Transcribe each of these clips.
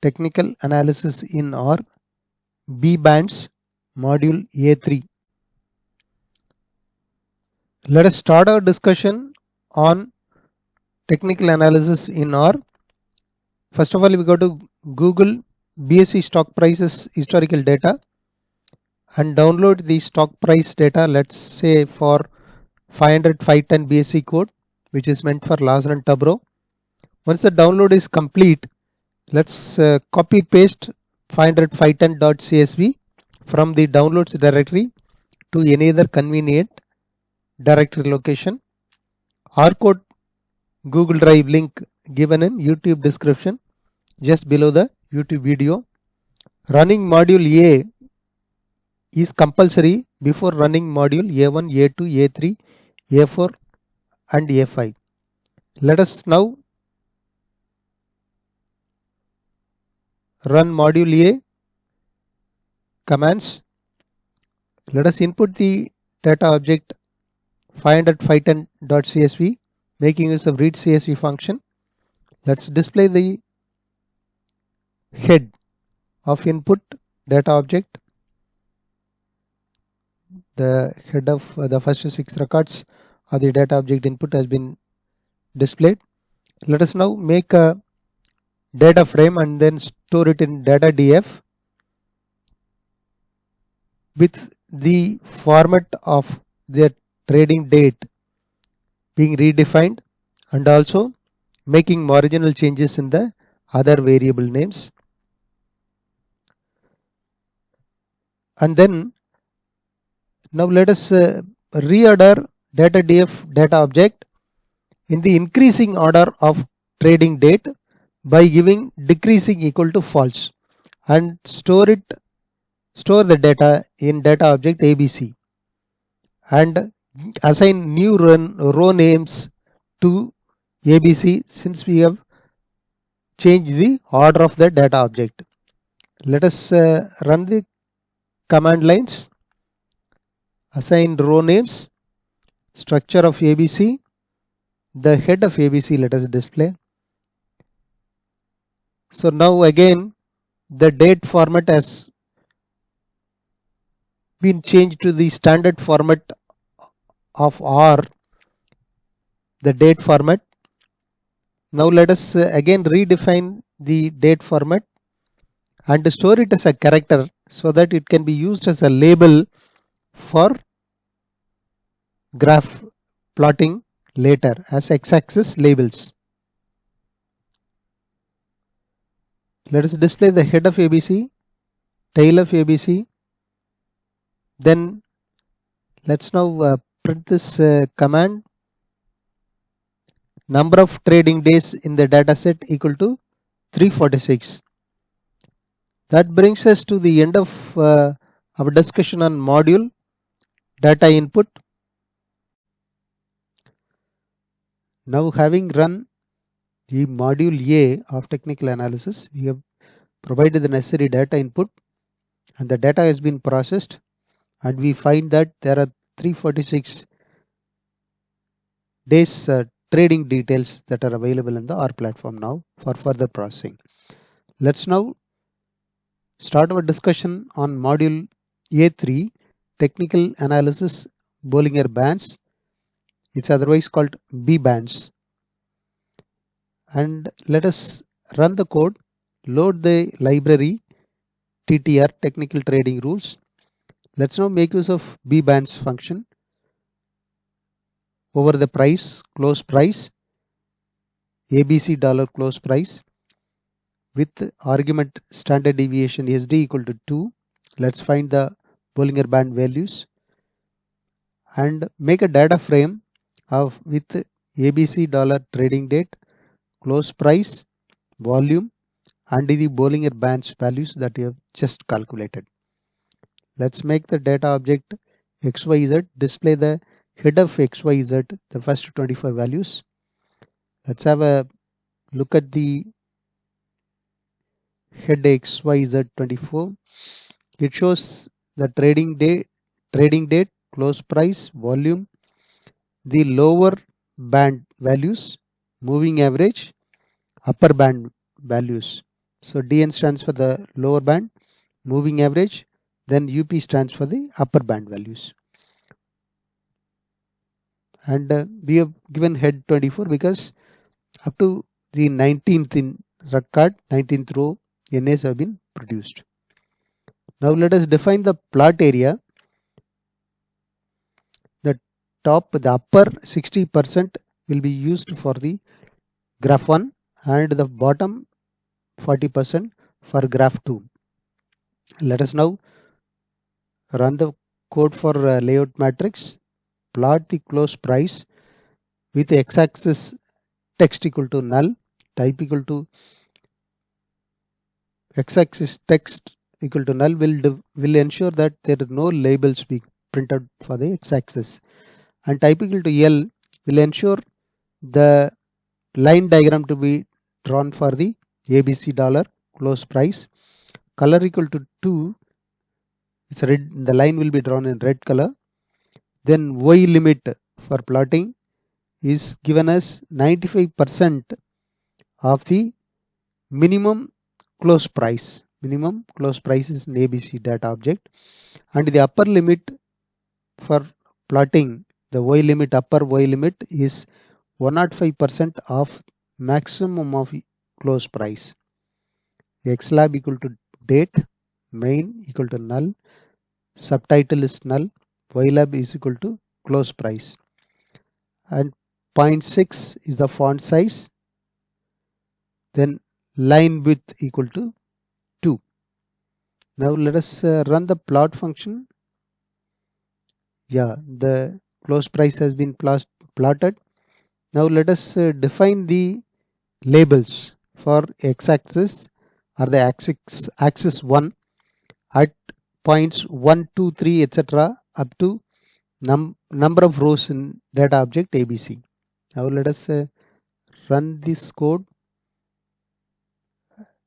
technical analysis in R, B bands, module A3. Let us start our discussion on technical analysis in R. First of all, we go to Google BSE stock prices historical data and download the stock price data, let's say for 500 510 BSE code, which is meant for Larsen & Toubro. Once the download is complete, let's copy paste 500 510.csv from the downloads directory to any other convenient directory location. R-code Google Drive link given in YouTube description just below the YouTube video. Running module A is compulsory before running module A1, A2, A3, A4 and A5. Let us now run module A commands. Let us input the data object 500 510.csv making use of read CSV function. Let's display the head of input data object. The head of the first 6 records of the data object input has been displayed. Let us now make a data frame and then store it in data df with the format of the trading date being redefined and also making marginal changes in the other variable names. And then now let us reorder data df data object in the increasing order of trading date by giving decreasing equal to false and store the data in data object ABC and assign new row names to ABC since we have changed the order of the data object. Let us run the command lines. Assign row names, structure of ABC, the head of ABC let us display. So now again the date format has been changed to the standard format of R, the date format. Now let us again redefine the date format and store it as a character so that it can be used as a label for graph plotting later as x-axis labels. Let us display the head of ABC, tail of ABC. Then let's now print this command. Number of trading days in the data set equal to 346. That brings us to the end of our discussion on module data input. Now having run the module A of technical analysis, we have provided the necessary data input and the data has been processed and we find that there are 346 days trading details that are available in the R platform now for further processing. Let's now start our discussion on module A3 technical analysis Bollinger Bands. It's otherwise called B bands. And let us run the code, load the library TTR technical trading rules. Let's now make use of B bands function over the price, close price, ABC dollar close price with argument standard deviation SD equal to 2. Let's find the Bollinger Band values and make a data frame of with ABC dollar trading date, close price, volume and the Bollinger Bands values that you have just calculated. Let's make the data object XYZ, display the head of XYZ, the first 25 values. Let's have a look at the head XYZ 24. It shows the trading date, close price, volume, the lower band values, moving average, upper band values. So DN stands for the lower band, moving average, then UP stands for the upper band values. And we have given head 24 because up to the 19th in record, 19th row, NAs have been produced. Now let us define the plot area. The upper 60% will be used for the graph 1 and the bottom 40% for graph 2. Let us now run the code for layout matrix. Plot the close price with x-axis text equal to null, type equal to x-axis text equal to null will ensure that there are no labels being printed for the x-axis, and type equal to L will ensure the line diagram to be drawn for the ABC dollar close price. Color equal to 2, it's red, the line will be drawn in red color. Then Y limit for plotting is given as 95% of the minimum close price. Minimum close price is an ABC data object, and the upper limit for plotting, the Y limit, upper Y limit is 105% of maximum of close price. Xlab equal to date, main equal to null, subtitle is null, Ylab is equal to close price, and 0.6 is the font size, then line width equal to 2. Now let us run the plot function. Yeah, the close price has been plotted. Now let us define the labels for x-axis or the axis 1 at points 1, 2, 3, etc. up to number of rows in data object ABC. Now let us run this code.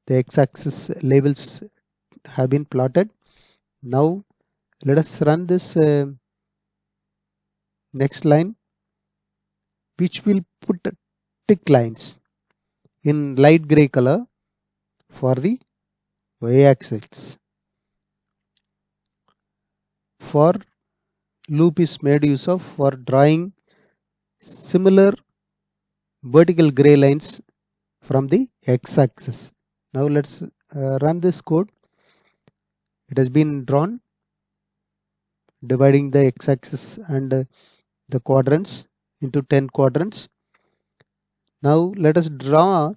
The x-axis labels have been plotted. Now let us run this next line, which will put tick lines in light gray color for the y-axis. For loop is made use of for drawing similar vertical gray lines from the x-axis. Now let's run this code. It has been drawn, dividing the x-axis and the quadrants into 10 quadrants. Now let us draw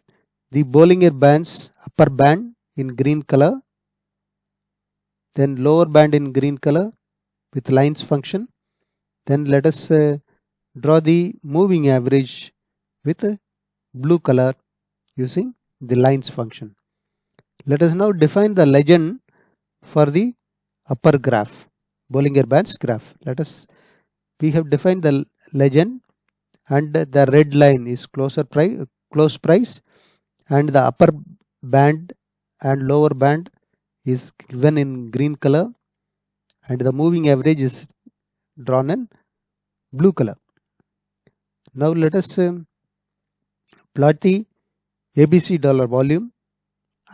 the Bollinger Bands upper band in green color, then lower band in green color with lines function. Then let us draw the moving average with blue color using the lines function. Let us now define the legend for the upper graph, Bollinger Bands graph. We have defined the legend, and the red line is close price, and the upper band and lower band is given in green color, and the moving average is drawn in blue color. Now let us plot the ABC dollar volume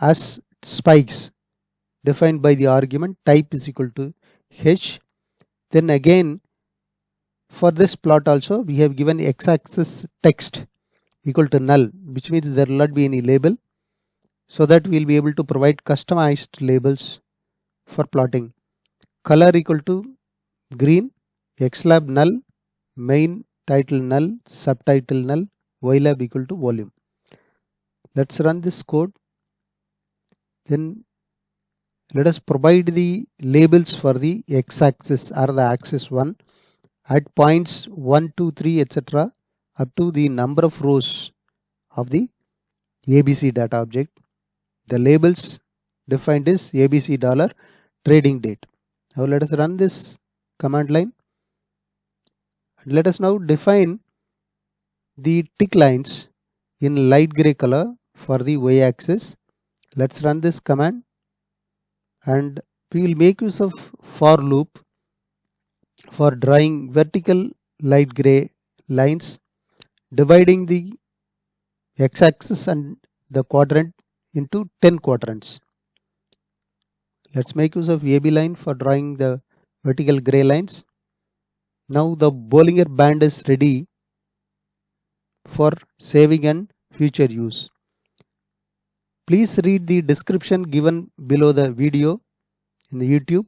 as spikes defined by the argument type is equal to H. Then again, for this plot also we have given x-axis text equal to null, which means there will not be any label, so that we will be able to provide customized labels for plotting. Color equal to green, xlab null, main title null, subtitle null, ylab equal to volume. Let's run this code. Then let us provide the labels for the x-axis or the axis 1 at points 1, 2, 3, etc. up to the number of rows of the ABC data object. The labels defined is ABC dollar trading date. Now let us run this command line. Let us now define the tick lines in light gray color for the y-axis. Let's run this command, and we will make use of for loop for drawing vertical light gray lines dividing the x-axis and the quadrant into 10 quadrants. Let's make use of AB line for drawing the vertical gray lines. Now the Bollinger Band is ready for saving and future use. Please read the description given below the video in the YouTube.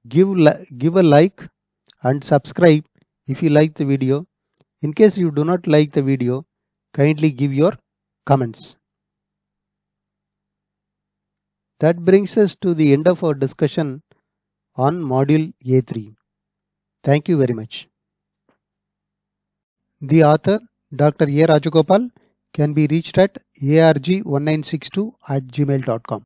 Give a like and subscribe if you like the video. In case you do not like the video, kindly give your comments. That brings us to the end of our discussion on module A3. Thank you very much. The author, Dr. A. Rajagopal, can be reached at arg1962@gmail.com.